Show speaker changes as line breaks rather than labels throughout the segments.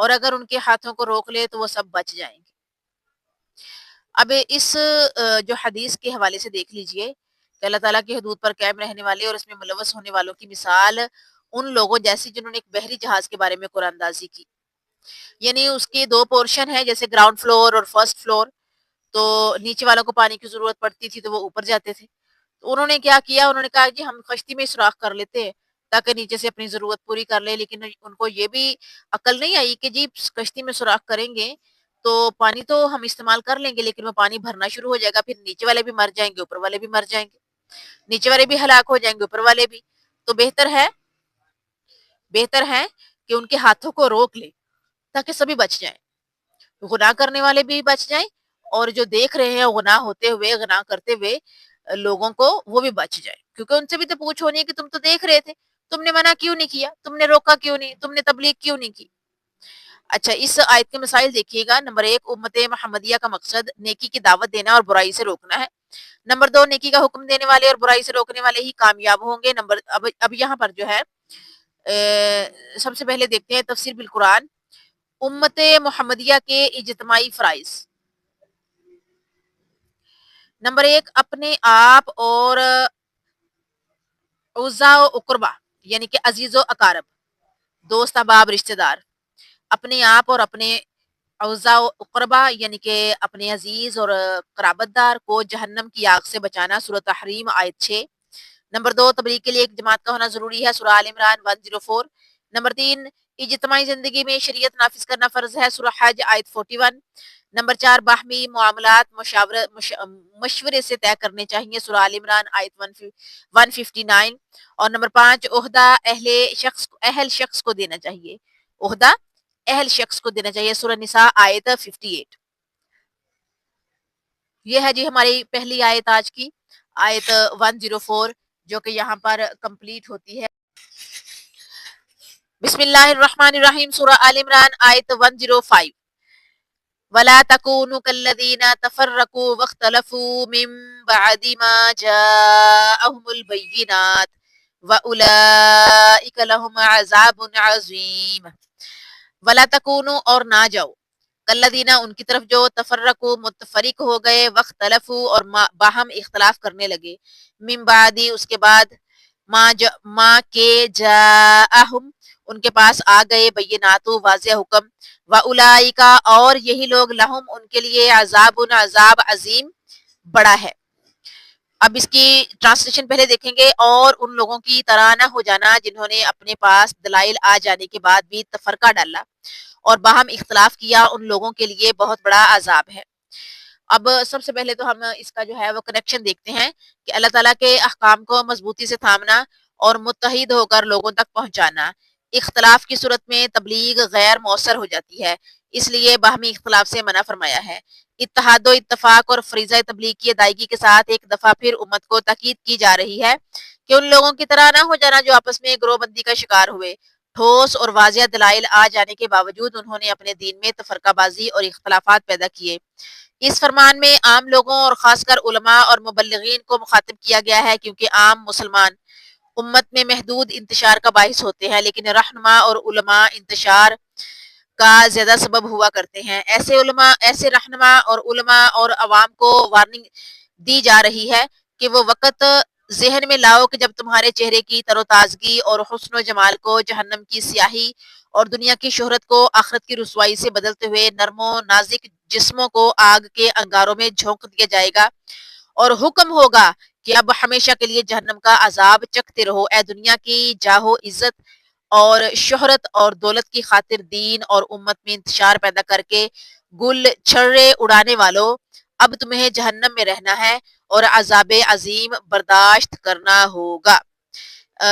اور اگر ان کے ہاتھوں کو روک لے تو وہ سب بچ جائیں گے۔ اب اس جو حدیث کے حوالے سے دیکھ لیجئے کہ اللہ تعالیٰ کی حدود پر قائم رہنے والے اور اس میں ملوث ہونے والوں کی مثال ان لوگوں جیسی جنہوں نے ایک بحری جہاز کے بارے میں قرآن اندازی کی، یعنی اس کے دو پورشن ہیں، جیسے گراؤنڈ فلور اور فرسٹ فلور، تو نیچے والوں کو پانی کی ضرورت پڑتی تھی تو وہ اوپر جاتے تھے، تو انہوں نے کیا کیا، انہوں نے کہا جی ہم کشتی میں سوراخ کر لیتے ہیں تاکہ نیچے سے اپنی ضرورت پوری کر لے، لیکن ان کو یہ بھی عقل نہیں آئی کہ جی کشتی میں سوراخ کریں گے تو پانی تو ہم استعمال کر لیں گے، لیکن وہ پانی بھرنا شروع ہو جائے گا، پھر نیچے والے بھی مر جائیں گے، اوپر والے بھی مر جائیں گے، نیچے والے بھی ہلاک ہو جائیں گے، اوپر والے بھی۔ تو بہتر ہے کہ ان کے ہاتھوں کو روک لے تاکہ سبھی بچ جائیں، گناہ کرنے والے بھی بچ جائیں اور جو دیکھ رہے ہیں گناہ ہوتے ہوئے، گناہ کرتے ہوئے لوگوں کو، وہ بھی بچ جائیں، کیونکہ ان سے بھی تو پوچھ ہونی ہے کہ تم تو دیکھ رہے تھے، تم نے منع کیوں نہیں کیا، تم نے روکا کیوں نہیں، تم نے تبلیغ کیوں نہیں کی۔ اچھا، اس آیت کے مسائل دیکھیے گا۔ نمبر 1، امت محمدیہ کا مقصد نیکی کی دعوت دینا اور برائی سے روکنا ہے۔ نمبر 2، نیکی کا حکم دینے والے اور برائی سے روکنے والے ہی کامیاب ہوں گے۔ اب یہاں پر جو ہے سب سے پہلے دیکھتے ہیں تفسیر بالقرآن، امت محمدیہ کے اجتماعی فرائض۔ نمبر 1، اپنے آپ اور عزا و اقربا یعنی کہ عزیز و اقارب، دوست احباب رشتہ دار، اپنے آپ اور اپنے اوزا و اقربا یعنی کہ اپنے عزیز اور قرابت دار کو جہنم کی آگ سے بچانا، سورۃ تحریم آیت 6۔ نمبر 2، تبلیغ کے لیے ایک جماعت کا ہونا ضروری ہے، سورہ آل عمران 104۔ نمبر 3، اجتماعی زندگی میں شریعت نافذ کرنا فرض ہے، سورہ حج آیت 41۔ نمبر 4، باہمی معاملات مشورے سے طے کرنے چاہیے، سورہ آل عمران آیت 159۔ اور نمبر 5، عہدہ اہل شخص کو دینا چاہیے، عہدہ اہل شخص کو دینا چاہیے، سورہ نساء آیت 58۔ یہ ہے جی ہماری پہلی آیت آج کی، آیت 104، جو کہ یہاں پر کمپلیٹ ہوتی ہے۔ بسم اللہ الرحمن الرحیم، سورہ آل عمران آیت 105۔ وَلَا تَكُونُوا كَالَّذِينَ تَفَرَّقُوا وَاخْتَلَفُوا مِن بَعْدِ مَا جَاءَهُمُ الْبَيِّنَاتُ وَأُولَئِكَ لَهُمْ عَذَابٌ عَظِيمٌ۔ وَلَا تَكُونُوا، اور نہ جاؤ، کالذین ان کی طرف جو تفرقوا متفرق ہو گئے، واختلفوا اور باہم اختلاف کرنے لگے، من بعد اس کے بعد، ما کے جاءہم ان کے پاس آ گئے، بینات واضح حکم، واولئک اور یہی لوگ، لہم ان کے لیے، عذاب عظیم بڑا ہے۔ اب اس کی ٹرانسلیشن پہلے دیکھیں گے، اور ان لوگوں کی طرح نہ ہو جانا جنہوں نے اپنے پاس دلائل آ جانے کے بعد بھی تفرقہ ڈالا اور باہم اختلاف کیا، ان لوگوں کے لیے بہت بڑا عذاب ہے۔ اب سب سے پہلے تو ہم اس کا جو ہے وہ کنیکشن دیکھتے ہیں کہ اللہ تعالیٰ کے احکام کو مضبوطی سے تھامنا اور متحد ہو کر لوگوں تک پہنچانا، اختلاف کی صورت میں تبلیغ غیر مؤثر ہو جاتی ہے، اس لیے باہمی اختلاف سے منع فرمایا ہے۔ اتحاد و اتفاق اور فریضہ تبلیغ کی ادائیگی کے ساتھ ایک دفعہ پھر امت کو تاکید کی جا رہی ہے کہ ان لوگوں کی طرح نہ ہو جانا جو آپس میں گروہ بندی کا شکار ہوئے، ٹھوس اور واضح دلائل آ جانے کے باوجود انہوں نے اپنے دین میں تفرقہ بازی اور اختلافات پیدا کیے۔ اس فرمان میں عام لوگوں اور خاص کر علماء اور مبلغین کو مخاطب کیا گیا ہے، کیونکہ عام مسلمان امت میں محدود انتشار کا باعث ہوتے ہیں، لیکن رہنما اور علماء انتشار کا زیادہ سبب ہوا کرتے ہیں۔ ایسے رہنما اور علماء اور عوام کو وارننگ دی جا رہی ہے کہ وہ وقت ذہن میں لاؤ کہ جب تمہارے چہرے کی تر و تازگی اور حسن و جمال کو جہنم کی سیاہی اور دنیا کی شہرت کو آخرت کی رسوائی سے بدلتے ہوئے نرم و نازک جسموں کو آگ کے انگاروں میں جھونک دیا جائے گا، اور حکم ہوگا کہ اب ہمیشہ کے لیے جہنم کا عذاب چکھتے رہو، اے دنیا کی جاہ و عزت اور شہرت اور دولت کی خاطر دین اور امت میں انتشار پیدا کر کے گل چھرے اڑانے والوں، اب تمہیں جہنم میں رہنا ہے اور عذاب عظیم برداشت کرنا ہوگا۔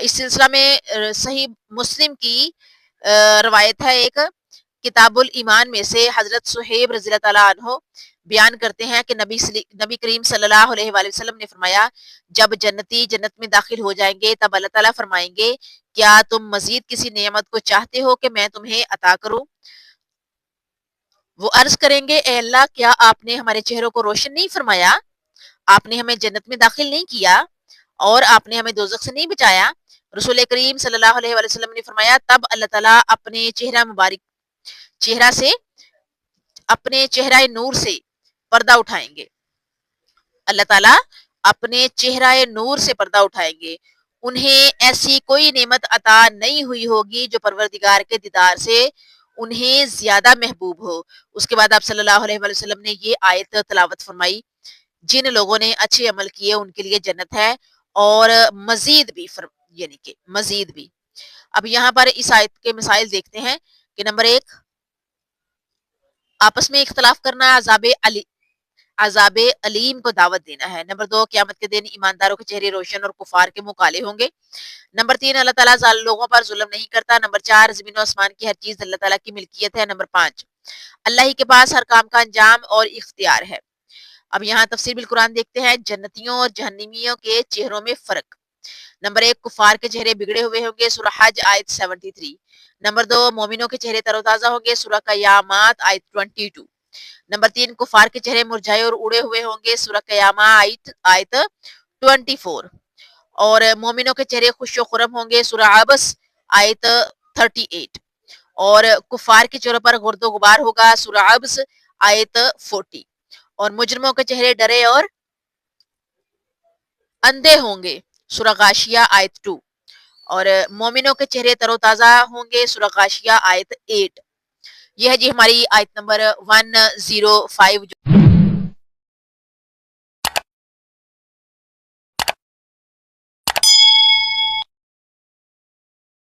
اس سلسلہ میں صحیح مسلم کی روایت ہے، ایک کتاب الایمان میں سے حضرت صہیب رضی اللہ تعالیٰ عنہ بیان کرتے ہیں کہ نبی کریم صلی اللہ علیہ وآلہ وسلم نے فرمایا، جب جنتی جنت میں داخل ہو جائیں گے تب اللہ تعالیٰ فرمائیں گے، کیا تم مزید کسی نعمت کو چاہتے ہو کہ میں تمہیں عطا کروں؟ وہ عرض کریں گے، اے اللہ، کیا آپ نے ہمارے چہروں کو روشن نہیں فرمایا؟ آپ نے ہمیں جنت میں داخل نہیں کیا اور آپ نے ہمیں دوزخ سے نہیں بچایا؟ رسول کریم صلی اللہ علیہ وآلہ وسلم نے فرمایا، تب اللہ تعالیٰ اپنے چہرہ مبارک چہرہ سے اپنے چہرہ نور سے پردہ اٹھائیں گے. اللہ تعالیٰ اپنے چہرہ نور سے پردہ اٹھائیں گے. انہیں ایسی کوئی نعمت عطا نہیں ہوئی ہوگی جو پروردگار کے دیدار سے انہیں زیادہ محبوب ہو. اس کے بعد آپ صلی اللہ علیہ وآلہ وسلم نے یہ آیت تلاوت فرمائی: جن لوگوں نے اچھے عمل کیے ان کے لیے جنت ہے اور مزید بھی یعنی کہ مزید بھی. اب یہاں پر اس آیت کے مسائل دیکھتے ہیں کہ نمبر 1، آپس میں اختلاف کرنا عذاب علیم کو دعوت دینا ہے. نمبر 2، قیامت کے دن ایمانداروں کے چہرے روشن اور کفار کے منہ کالے ہوں گے. نمبر 3، اللہ تعالیٰ لوگوں پر ظلم نہیں کرتا. نمبر 4، زمین و آسمان کی ہر چیز اللہ تعالیٰ کی ملکیت ہے. نمبر 5، اللہ ہی کے پاس ہر کام کا انجام اور اختیار ہے. اب یہاں تفسیر بالقرآن دیکھتے ہیں، جنتیوں اور جہنمیوں کے چہروں میں فرق. نمبر 1، کفار کے چہرے بگڑے ہوئے ہوں گے، سورہ حج آیت 73. نمبر 2، مومنوں کے چہرے تر و تازہ ہوں گے، سورہ قیامات آیت 22. نمبر 3، کفار کے چہرے مرجھائے اور اڑے ہوئے ہوں گے، سورہ قیامہ آیت 24. اور مومنوں کے چہرے خوش و خرم ہوں گے، سورہ عبس آیت 38. اور کفار کے چہروں پر گرد و غبار ہوگا، سورہ عبس آیت 40. اور مجرموں کے چہرے ڈرے اور اندھے ہوں گے، سورہ غاشیہ آیت 2. اور مومنوں کے چہرے تر و تازہ ہوں گے، سورہ غاشیہ آیت 8. یہ ہے جی ہماری آیت نمبر 105.